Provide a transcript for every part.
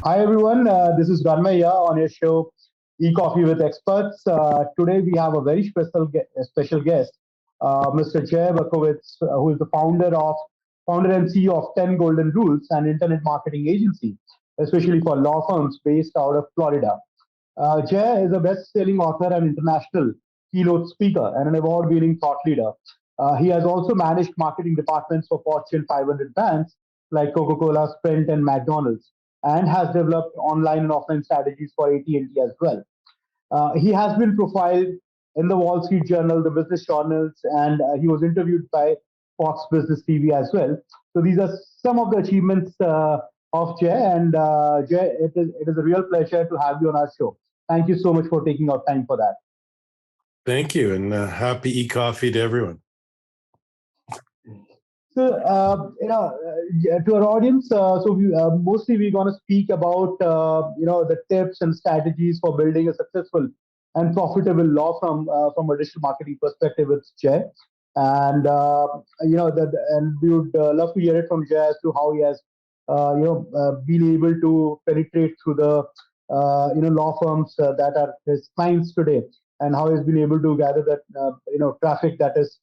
Hi everyone, this is Ranmay Rath on your show E-Coffee with Experts. Today we have a very special guest, Mr. Jay Berkowitz, who is the founder and CEO of 10 Golden Rules, an internet marketing agency, especially for law firms based out of Florida. Jay is a best-selling author and international keynote speaker and an award-winning thought leader. He has also managed marketing departments for Fortune 500 brands like Coca-Cola, Sprint, and McDonald's, and has developed online and offline strategies for AT&T as well. He has been profiled in the Wall Street Journal, the business journals, and he was interviewed by Fox Business TV as well. So these are some of the achievements of Jay, and Jay, it is a real pleasure to have you on our show. Thank you so much for taking out time for that. Thank you, and happy e-coffee to everyone. So, to our audience, mostly we're going to speak about, the tips and strategies for building a successful and profitable law firm from a digital marketing perspective with Jay. And, and we would love to hear it from Jay as to how he has, been able to penetrate through the, law firms that are his clients today, and how he's been able to gather that, traffic that is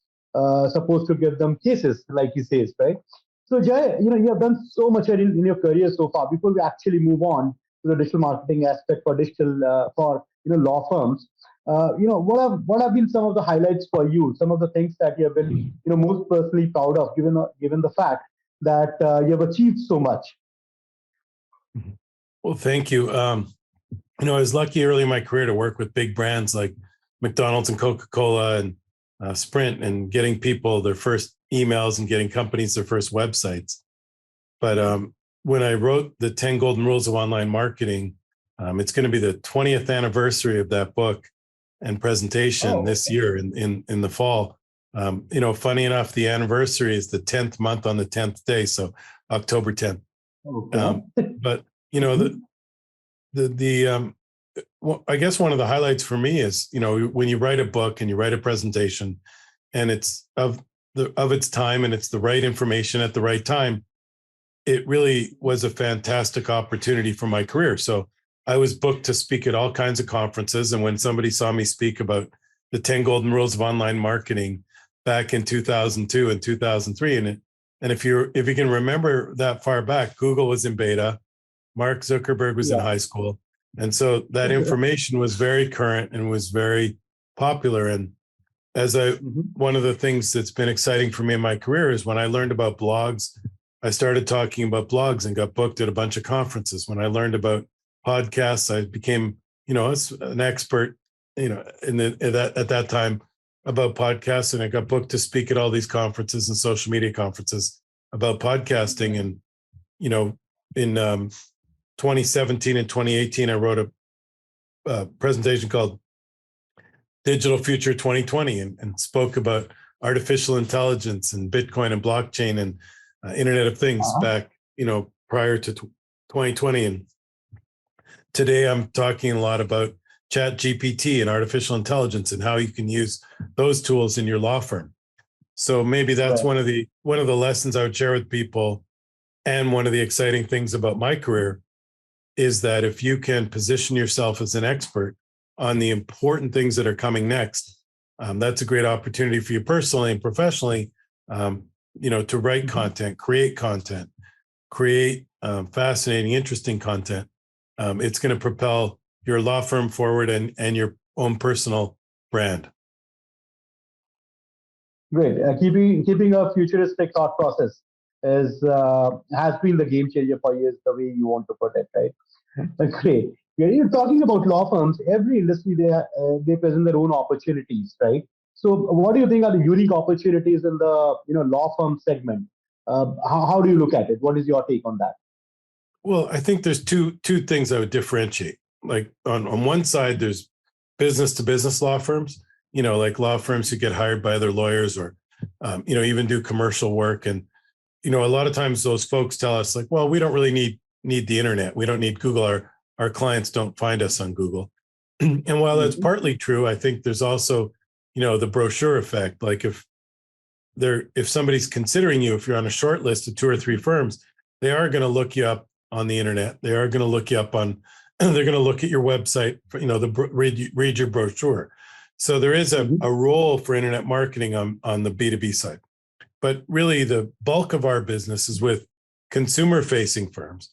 supposed to give them cases, like he says, right? So, Jay, you have done so much in your career so far. Before we actually move on to the digital marketing aspect for law firms, what have been some of the highlights for you? Some of the things that you have been most personally proud of, given the fact that you have achieved so much. Well, thank you. I was lucky early in my career to work with big brands like McDonald's and Coca-Cola and Sprint, and getting people their first emails and getting companies their first websites. But when I wrote the 10 Golden Rules of Online Marketing, it's going to be the 20th anniversary of that book and presentation this year in the fall. Funny enough, the anniversary is the 10th month on the 10th day, so October 10th. Okay. But I guess one of the highlights for me is, when you write a book and you write a presentation and it's of its time and it's the right information at the right time, it really was a fantastic opportunity for my career. So I was booked to speak at all kinds of conferences. And when somebody saw me speak about the 10 Golden Rules of Online Marketing back in 2002 and 2003, and if you can remember that far back, Google was in beta, Mark Zuckerberg was in high school. And so that information was very current and was very popular. And one of the things that's been exciting for me in my career is when I learned about blogs, I started talking about blogs and got booked at a bunch of conferences. When I learned about podcasts, I became, an expert, at that time about podcasts, and I got booked to speak at all these conferences and social media conferences about podcasting. And, in 2017 and 2018, I wrote a presentation called Digital Future 2020 and spoke about artificial intelligence and Bitcoin and blockchain and Internet of Things back, prior to 2020. And today I'm talking a lot about Chat GPT and artificial intelligence and how you can use those tools in your law firm. So maybe that's one of the lessons I would share with people. And one of the exciting things about my career is that if you can position yourself as an expert on the important things that are coming next, that's a great opportunity for you personally and professionally, to write content, create fascinating, interesting content. It's going to propel your law firm forward and your own personal brand. Great. Keeping a futuristic thought process has been the game changer for you, is the way you want to put it, right? Great. You're talking about law firms. Every industry, they present their own opportunities, right? So, what do you think are the unique opportunities in the law firm segment? How do you look at it? What is your take on that? Well, I think there's two things I would differentiate. Like on one side, there's business to business law firms. Like law firms who get hired by other lawyers, or even do commercial work. And a lot of times those folks tell us, like, well, we don't really need the internet. We don't need Google. Our clients don't find us on Google. And while that's partly true, I think there's also, the brochure effect. Like if somebody's considering you, if you're on a short list of 2 or 3 firms, they are going to look you up on the internet. They are going to look you up on, they're going to look at your website, read your brochure. So there is a role for internet marketing on the B2B side. But really the bulk of our business is with consumer facing firms,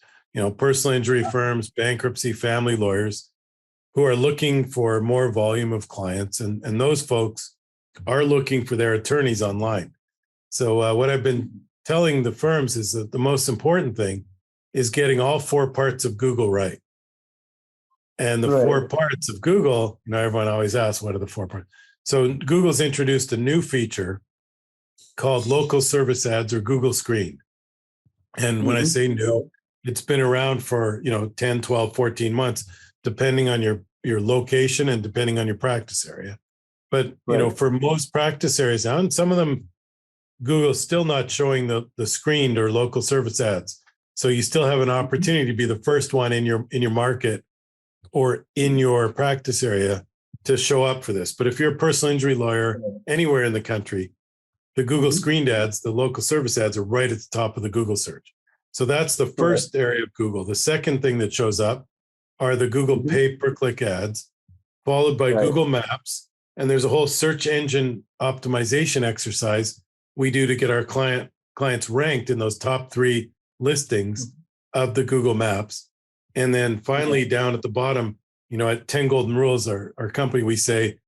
personal injury firms, bankruptcy, family lawyers who are looking for more volume of clients. And those folks are looking for their attorneys online. So what I've been telling the firms is that the most important thing is getting all four parts of Google right. And the four parts of Google, everyone always asks, what are the four parts? So Google's introduced a new feature called local service ads or Google Screen. And when I say new, it's been around for, 10, 12, 14 months, depending on your location and depending on your practice area. But, for most practice areas now, and some of them, Google's still not showing the screened or local service ads. So you still have an opportunity to be the first one in your market or in your practice area to show up for this. But if you're a personal injury lawyer anywhere in the country, the Google screened ads, the local service ads are right at the top of the Google search. So that's the first area of Google. The second thing that shows up are the Google pay-per-click ads, followed by Google Maps. And there's a whole search engine optimization exercise we do to get our clients ranked in those top 3 listings of the Google Maps. And then finally, down at the bottom, at 10 Golden Rules, our company, we say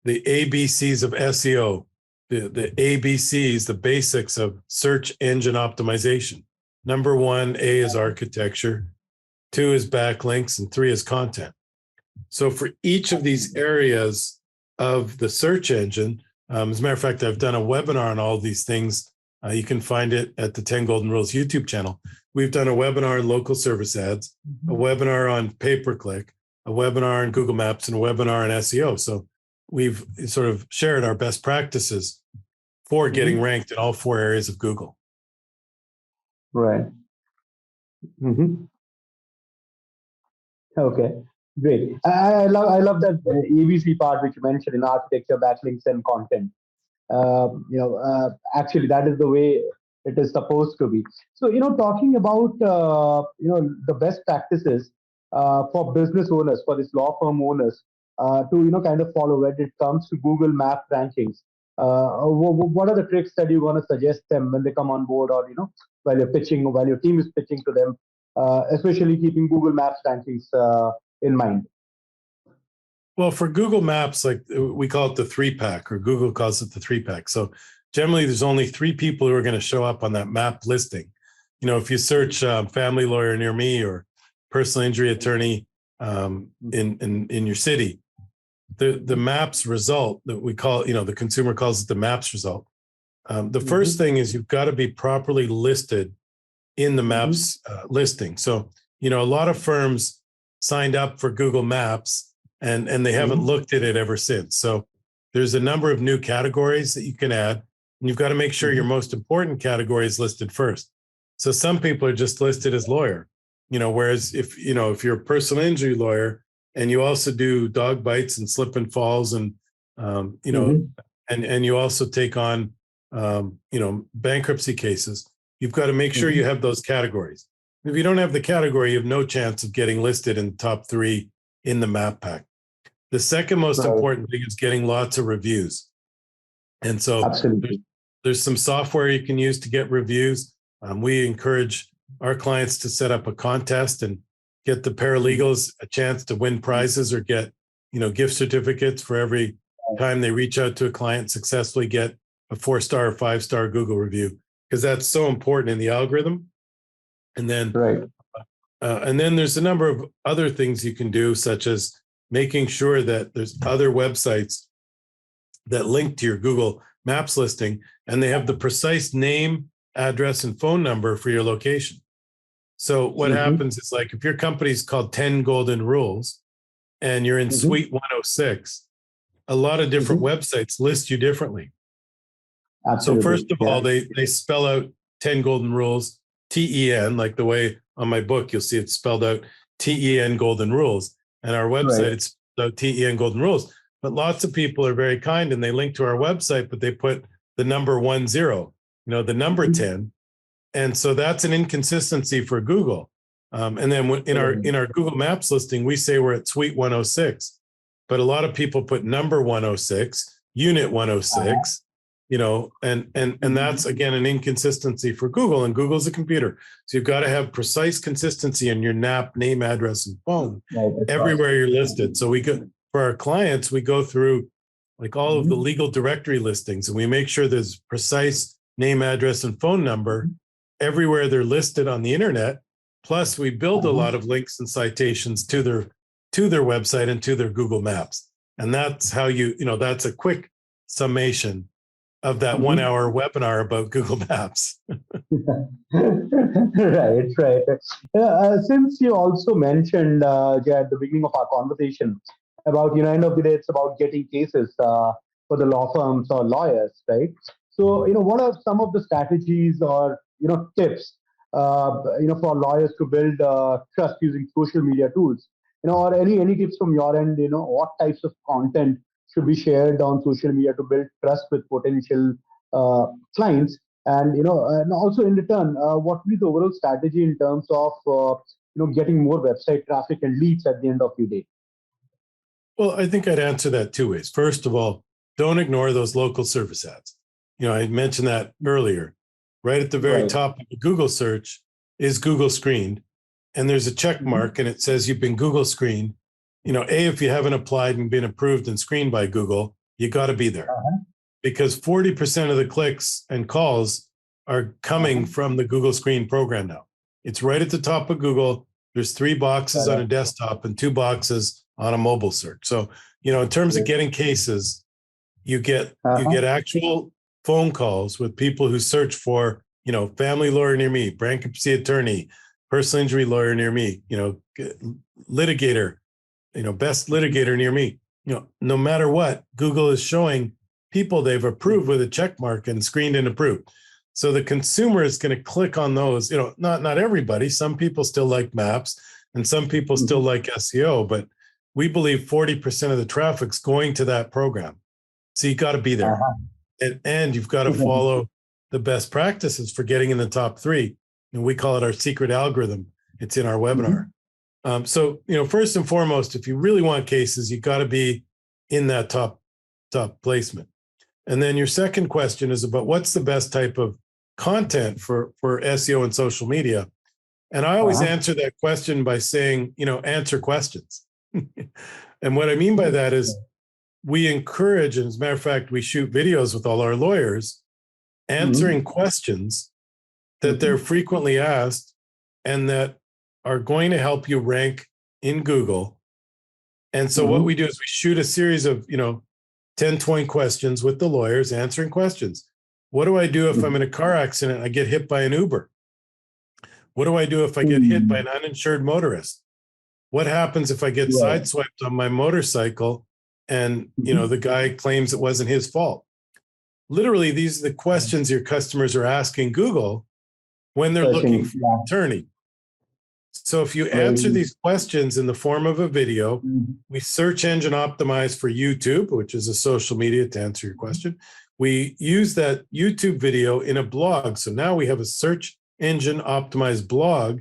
the ABCs of SEO, the ABCs, the basics of search engine optimization. Number 1, A is architecture, 2 is backlinks, and 3 is content. So for each of these areas of the search engine, as a matter of fact, I've done a webinar on all of these things. You can find it at the 10 Golden Rules YouTube channel. We've done a webinar on local service ads, a webinar on pay-per-click, a webinar on Google Maps, and a webinar on SEO. So we've sort of shared our best practices for getting ranked in all 4 areas of Google. Right. Okay, great. I love that ABC part which you mentioned in architecture, backlinks, and content. Actually, that is the way it is supposed to be. So, talking about the best practices for business owners, for this law firm owners, to kind of follow when it comes to Google Map rankings. What are the tricks that you're going to suggest them when they come on board, or while you're pitching, while your team is pitching to them, especially keeping Google Maps rankings in mind? Well, for Google Maps, like we call it the 3-pack, or Google calls it the 3-pack. So generally, there's only 3 people who are going to show up on that map listing. If you search family lawyer near me or personal injury attorney in your city, the maps result that we call, the consumer calls it the maps result. The first thing is you've got to be properly listed in the maps listing. So, a lot of firms signed up for Google Maps and they haven't looked at it ever since. So there's a number of new categories that you can add, and you've got to make sure your most important category is listed first. So some people are just listed as lawyer, whereas if you're a personal injury lawyer and you also do dog bites and slip and falls and, and you also take on, bankruptcy cases, you've got to make sure you have those categories. If you don't have the category, you have no chance of getting listed in the top 3 in the map pack. The second most important thing is getting lots of reviews. And so there's some software you can use to get reviews. We encourage our clients to set up a contest and get the paralegals a chance to win prizes or get, gift certificates for every time they reach out to a client and successfully get a 4-star or 5-star Google review, because that's so important in the algorithm. And then, there's a number of other things you can do, such as making sure that there's other websites that link to your Google Maps listing, and they have the precise name, address, and phone number for your location. So what happens is, like, if your company's called 10 Golden Rules and you're in Suite 106, a lot of different websites list you differently. So first of all, they spell out 10 Golden Rules, TEN, like the way on my book, you'll see it's spelled out TEN Golden Rules. And our website, it's spelled out TEN Golden Rules. But lots of people are very kind and they link to our website, but they put the number 10, the number 10. And so that's an inconsistency for Google. And then in our Google Maps listing, we say we're at Suite 106, but a lot of people put number 106, Unit 106, and that's again an inconsistency for Google, and Google's a computer, so you've got to have precise consistency in your NAP, name, address, and phone everywhere you're listed. So for our clients, we go through like all of the legal directory listings, and we make sure there's precise name, address, and phone number everywhere they're listed on the internet. Plus, we build a lot of links and citations to their website and to their Google Maps. And that's how that's a quick summation of that 1 hour webinar about Google Maps. Right. Since you also mentioned, Jay, at the beginning of our conversation about, end of the day, it's about getting cases for the law firms or lawyers, right? So, what are some of the strategies or, tips, for lawyers to build trust using social media tools? Or any tips from your end, what types of content should be shared on social media to build trust with potential clients? And, and also in return, what will be the overall strategy in terms of, getting more website traffic and leads at the end of the day? Well, I think I'd answer that two ways. First of all, don't ignore those local service ads. I mentioned that earlier. Right at the very top of the Google search is Google screened, and there's a check mark and it says you've been Google screened. If you haven't applied and been approved and screened by Google, you got to be there because 40% of the clicks and calls are coming from the Google Screen program now. It's right at the top of Google. There's 3 boxes on a desktop and 2 boxes on a mobile search. So, in terms of getting cases, you get actual phone calls with people who search for, family lawyer near me, bankruptcy attorney, personal injury lawyer near me, litigator, best litigator near me. No matter what, Google is showing people they've approved with a check mark and screened and approved. So the consumer is going to click on those. Not everybody. Some people still like maps and some people still like SEO, but we believe 40% of the traffic's going to that program. So you got to be there. And you've got to follow the best practices for getting in the top 3. And we call it our secret algorithm. It's in our webinar. So, first and foremost, if you really want cases, you got to be in that top placement. And then your second question is about what's the best type of content for SEO and social media. And I always answer that question by saying, answer questions. And what I mean by that is we encourage, and as a matter of fact, we shoot videos with all our lawyers answering questions that they're frequently asked and that are going to help you rank in Google. And so what we do is we shoot a series of, 10, 20 questions with the lawyers answering questions. What do I do if I'm in a car accident and I get hit by an Uber? What do I do if I get hit by an uninsured motorist? What happens if I get sideswiped on my motorcycle and, the guy claims it wasn't his fault? Literally, these are the questions your customers are asking Google when they're looking for an attorney. So if you answer these questions in the form of a video, we search engine optimize for YouTube, which is a social media to answer your question. We use that YouTube video in a blog. So now we have a search engine optimized blog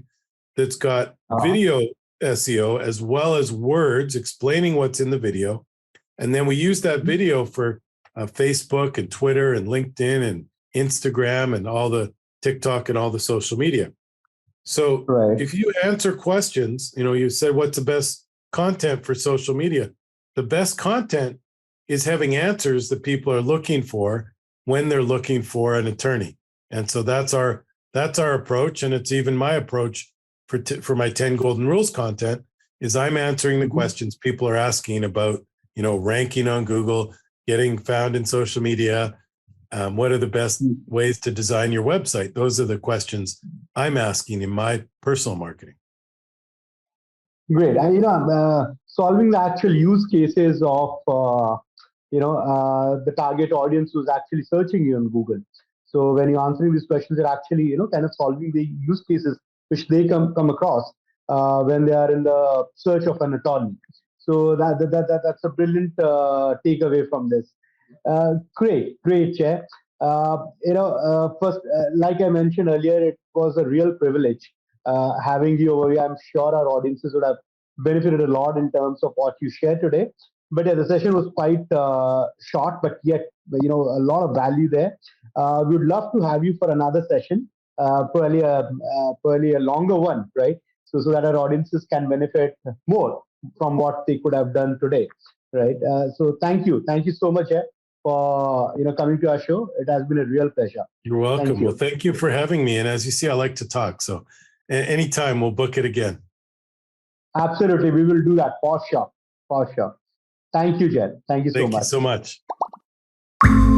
that's got video SEO as well as words explaining what's in the video. And then we use that video for Facebook and Twitter and LinkedIn and Instagram and all the TikTok and all the social media. So if you answer questions, you said, what's the best content for social media? The best content is having answers that people are looking for when they're looking for an attorney. And so that's our approach. And it's even my approach for my 10 golden rules content is I'm answering the questions people are asking about, ranking on Google, getting found in social media. What are the best ways to design your website? Those are the questions I'm asking in my personal marketing. Great. And, solving the actual use cases of, the target audience who's actually searching you on Google. So when you're answering these questions, you're actually, kind of solving the use cases which they come across when they are in the search of an attorney. So that's a brilliant takeaway from this. Great, Chair. First, like I mentioned earlier, it was a real privilege having you over here. I'm sure our audiences would have benefited a lot in terms of what you shared today. But yeah, the session was quite short, but yet a lot of value there. We would love to have you for another session, probably a longer one, right? So that our audiences can benefit more from what they could have done today, right? So thank you so much for coming to our show. It has been a real pleasure. You're welcome. Thank you. Well, thank you for having me. And as you see, I like to talk. So anytime we'll book it again. Absolutely. We will do that for sure. For sure. Thank you, Jed. Thank you so much. Thank you so much.